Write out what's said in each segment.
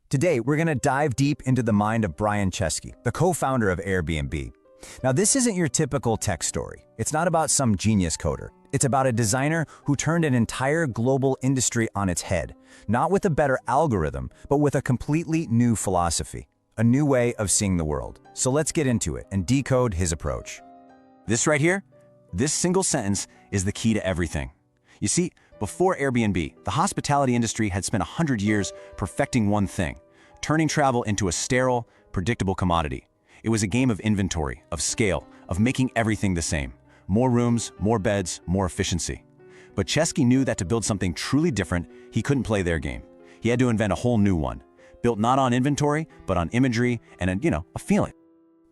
Today, we're going to dive deep into the mind of Brian Chesky, the co-founder of Airbnb. Now, this isn't your typical tech story. It's not about some genius coder. It's about a designer who turned an entire global industry on its head, not with a better algorithm, but with a completely new philosophy, a new way of seeing the world. So let's get into it and decode his approach. This right here, this single sentence is the key to everything. You see, before Airbnb, the hospitality industry had spent 100 years perfecting one thing, turning travel into a sterile, predictable commodity. It was a game of inventory, of scale, of making everything the same. More rooms, more beds, more efficiency. But Chesky knew that to build something truly different, he couldn't play their game. He had to invent a whole new one, built not on inventory, but on imagery and a feeling.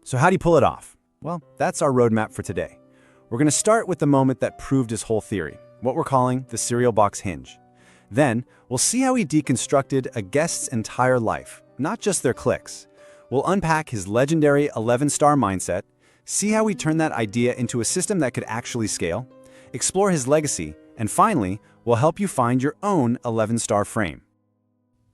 So how do you pull it off? Well, that's our roadmap for today. We're going to start with the moment that proved his whole theory, what we're calling the cereal box hinge. Then, we'll see how he deconstructed a guest's entire life, not just their clicks. We'll unpack his legendary 11-star mindset, see how he turned that idea into a system that could actually scale, explore his legacy, and finally, we'll help you find your own 11-star frame.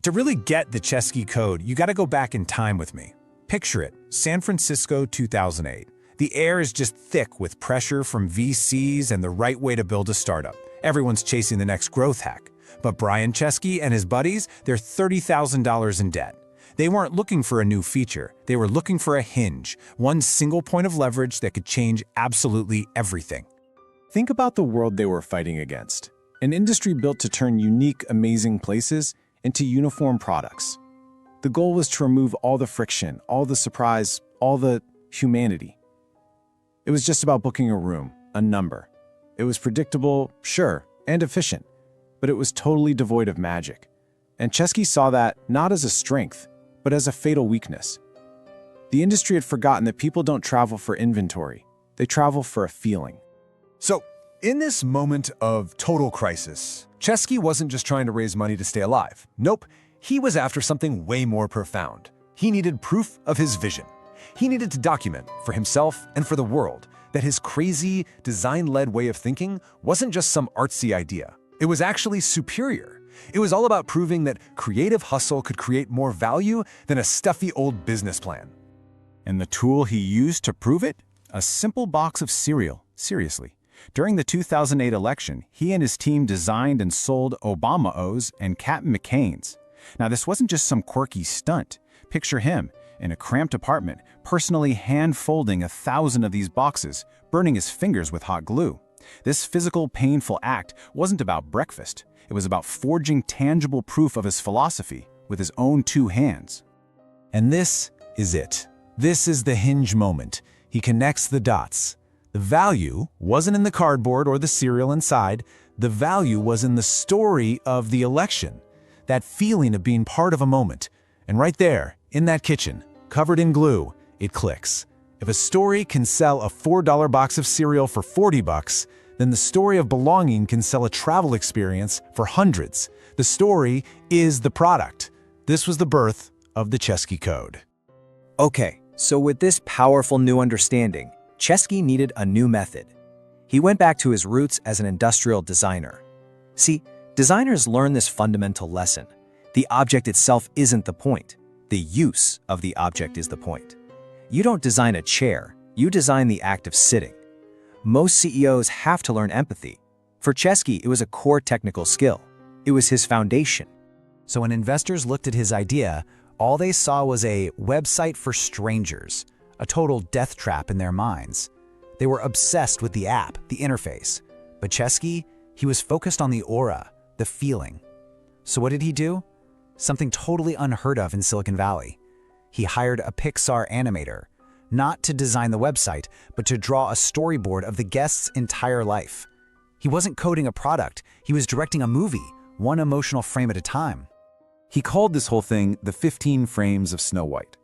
To really get the Chesky Code, you got to go back in time with me. Picture it, San Francisco 2008. The air is just thick with pressure from VCs and the right way to build a startup. Everyone's chasing the next growth hack. But Brian Chesky and his buddies, they're $30,000 in debt. They weren't looking for a new feature. They were looking for a hinge, one single point of leverage that could change absolutely everything. Think about the world they were fighting against. An industry built to turn unique, amazing places into uniform products. The goal was to remove all the friction, all the surprise, all the humanity. It was just about booking a room, a number. It was predictable, sure, and efficient, but it was totally devoid of magic. And Chesky saw that not as a strength, but as a fatal weakness. The industry had forgotten that people don't travel for inventory. They travel for a feeling. So, in this moment of total crisis, Chesky wasn't just trying to raise money to stay alive. Nope, he was after something way more profound. He needed proof of his vision. He needed to document, for himself and for the world, that his crazy, design-led way of thinking wasn't just some artsy idea. It was actually superior. It was all about proving that creative hustle could create more value than a stuffy old business plan. And the tool he used to prove it? A simple box of cereal. Seriously. During the 2008 election, he and his team designed and sold Obama-O's and Captain McCain's. Now, this wasn't just some quirky stunt. Picture him in a cramped apartment, personally hand-folding 1,000 of these boxes, burning his fingers with hot glue. This physical, painful act wasn't about breakfast. It was about forging tangible proof of his philosophy with his own 2 hands. And this is it. This is the hinge moment. He connects the dots. The value wasn't in the cardboard or the cereal inside. The value was in the story of the election. That feeling of being part of a moment. And right there, in that kitchen, covered in glue, it clicks. If a story can sell a $4 box of cereal for $40, then the story of belonging can sell a travel experience for hundreds. The story is the product. This was the birth of the Chesky Code. Okay, so with this powerful new understanding, Chesky needed a new method. He went back to his roots as an industrial designer. See, designers learn this fundamental lesson. The object itself isn't the point. The use of the object is the point. You don't design a chair, you design the act of sitting. Most CEOs have to learn empathy. For Chesky, it was a core technical skill. It was his foundation. So when investors looked at his idea, all they saw was a website for strangers, a total death trap in their minds. They were obsessed with the app, the interface. But Chesky, he was focused on the aura, the feeling. So what did he do? Something totally unheard of in Silicon Valley. He hired a Pixar animator, not to design the website, but to draw a storyboard of the guest's entire life. He wasn't coding a product, he was directing a movie, one emotional frame at a time. He called this whole thing the 15 frames of Snow White.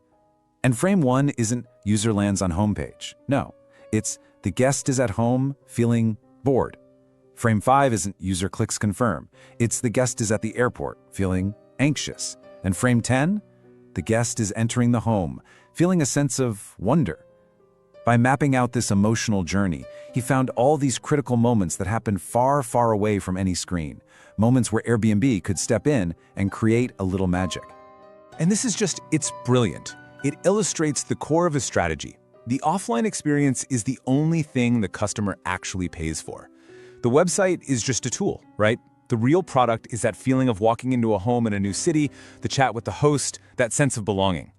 And frame 1 isn't user lands on homepage. No, it's the guest is at home feeling bored. Frame 5 isn't user clicks confirm. It's the guest is at the airport feeling anxious. And frame 10, the guest is entering the home, feeling a sense of wonder. By mapping out this emotional journey, he found all these critical moments that happened far, far away from any screen, moments where Airbnb could step in and create a little magic. And it's brilliant. It illustrates the core of his strategy. The offline experience is the only thing the customer actually pays for. The website is just a tool, right? The real product is that feeling of walking into a home in a new city, the chat with the host, that sense of belonging.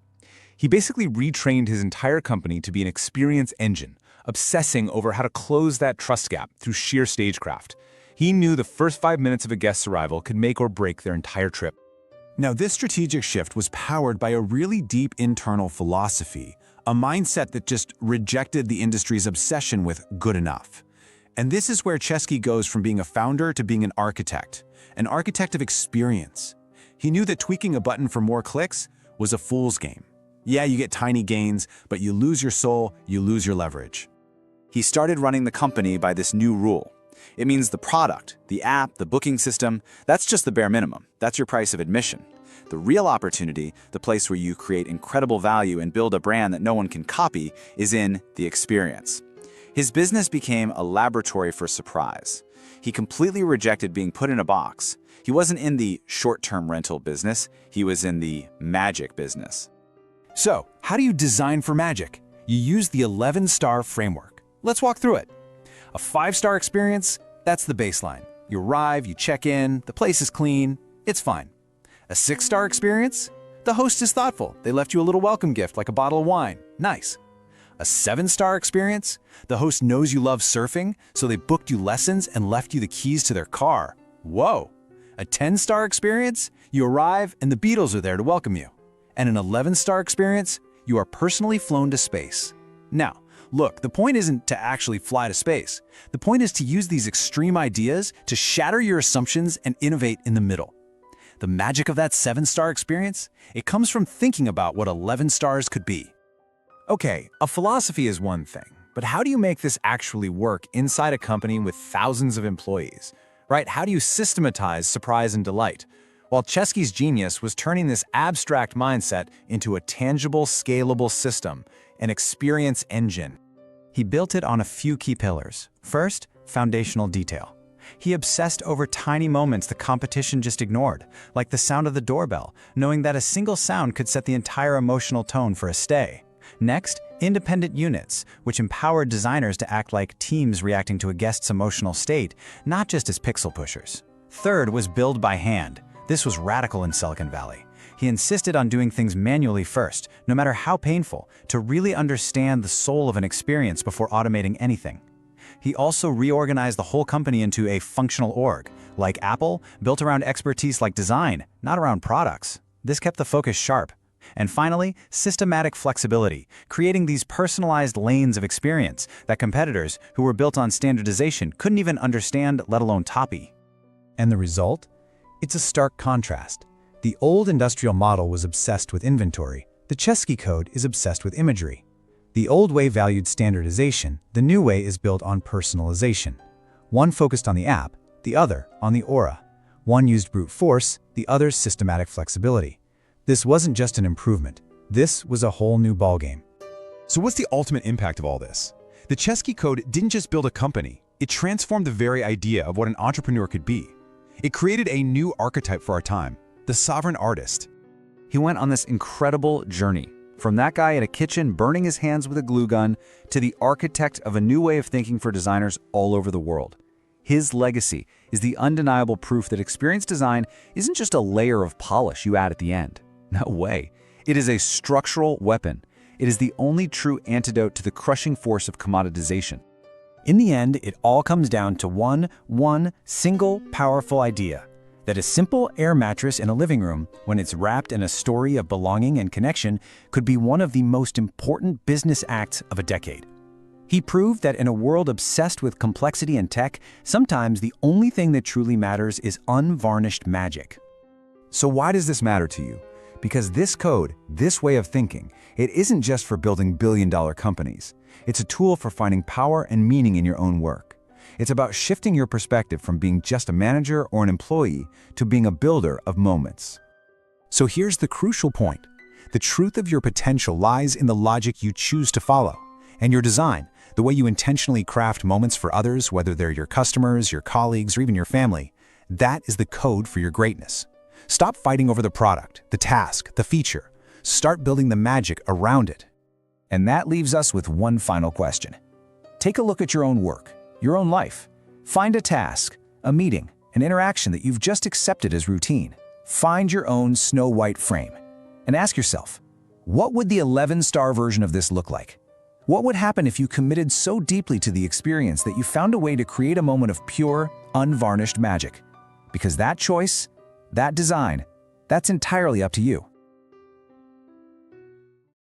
He basically retrained his entire company to be an experience engine, obsessing over how to close that trust gap through sheer stagecraft. He knew the first 5 minutes of a guest's arrival could make or break their entire trip. Now, this strategic shift was powered by a really deep internal philosophy, a mindset that just rejected the industry's obsession with good enough. And this is where Chesky goes from being a founder to being an architect of experience. He knew that tweaking a button for more clicks was a fool's game. Yeah, you get tiny gains, but you lose your soul, you lose your leverage. He started running the company by this new rule. It means the product, the app, the booking system, that's just the bare minimum. That's your price of admission. The real opportunity, the place where you create incredible value and build a brand that no one can copy, is in the experience. His business became a laboratory for surprise. He completely rejected being put in a box. He wasn't in the short-term rental business, he was in the magic business. So, how do you design for magic? You use the 11-star framework. Let's walk through it. A 5-star experience, that's the baseline. You arrive, you check in, the place is clean, it's fine. A 6-star experience? The host is thoughtful. They left you a little welcome gift like a bottle of wine. Nice. A 7-star experience? The host knows you love surfing, so they booked you lessons and left you the keys to their car. Whoa. A 10-star experience? You arrive and the Beatles are there to welcome you. And an 11-star experience? You are personally flown to space. Now, look, the point isn't to actually fly to space. The point is to use these extreme ideas to shatter your assumptions and innovate in the middle. The magic of that 7-star experience? It comes from thinking about what 11 stars could be. Okay, a philosophy is one thing, but how do you make this actually work inside a company with thousands of employees? Right? How do you systematize surprise and delight? While Chesky's genius was turning this abstract mindset into a tangible, scalable system, an experience engine. He built it on a few key pillars. First, foundational detail. He obsessed over tiny moments the competition just ignored, like the sound of the doorbell, knowing that a single sound could set the entire emotional tone for a stay. Next, independent units, which empowered designers to act like teams reacting to a guest's emotional state, not just as pixel pushers. Third was build by hand. This was radical in Silicon Valley. He insisted on doing things manually first, no matter how painful, to really understand the soul of an experience before automating anything. He also reorganized the whole company into a functional org, like Apple, built around expertise like design, not around products. This kept the focus sharp. And finally, systematic flexibility, creating these personalized lanes of experience that competitors who were built on standardization couldn't even understand, let alone copy. And the result? It's a stark contrast. The old industrial model was obsessed with inventory. The Chesky Code is obsessed with imagery. The old way valued standardization, the new way is built on personalization. One focused on the app, the other on the aura. One used brute force, the other's systematic flexibility. This wasn't just an improvement. This was a whole new ballgame. So what's the ultimate impact of all this? The Chesky Code didn't just build a company. It transformed the very idea of what an entrepreneur could be. It created a new archetype for our time, the sovereign artist. He went on this incredible journey, from that guy in a kitchen burning his hands with a glue gun to the architect of a new way of thinking for designers all over the world. His legacy is the undeniable proof that experience design isn't just a layer of polish you add at the end. No way. It is a structural weapon. It is the only true antidote to the crushing force of commoditization. In the end, it all comes down to one single powerful idea. That a simple air mattress in a living room, when it's wrapped in a story of belonging and connection, could be one of the most important business acts of a decade. He proved that in a world obsessed with complexity and tech, sometimes the only thing that truly matters is unvarnished magic. So why does this matter to you? Because this code, this way of thinking, it isn't just for building billion-dollar companies. It's a tool for finding power and meaning in your own work. It's about shifting your perspective from being just a manager or an employee to being a builder of moments. So here's the crucial point. The truth of your potential lies in the logic you choose to follow. And your design, the way you intentionally craft moments for others, whether they're your customers, your colleagues, or even your family, that is the code for your greatness. Stop fighting over the product, the task, the feature. Start building the magic around it. And that leaves us with one final question. Take a look at your own work, your own life. Find a task, a meeting, an interaction that you've just accepted as routine. Find your own Snow White frame. And ask yourself, what would the 11-star version of this look like? What would happen if you committed so deeply to the experience that you found a way to create a moment of pure, unvarnished magic? Because that choice, that design, that's entirely up to you.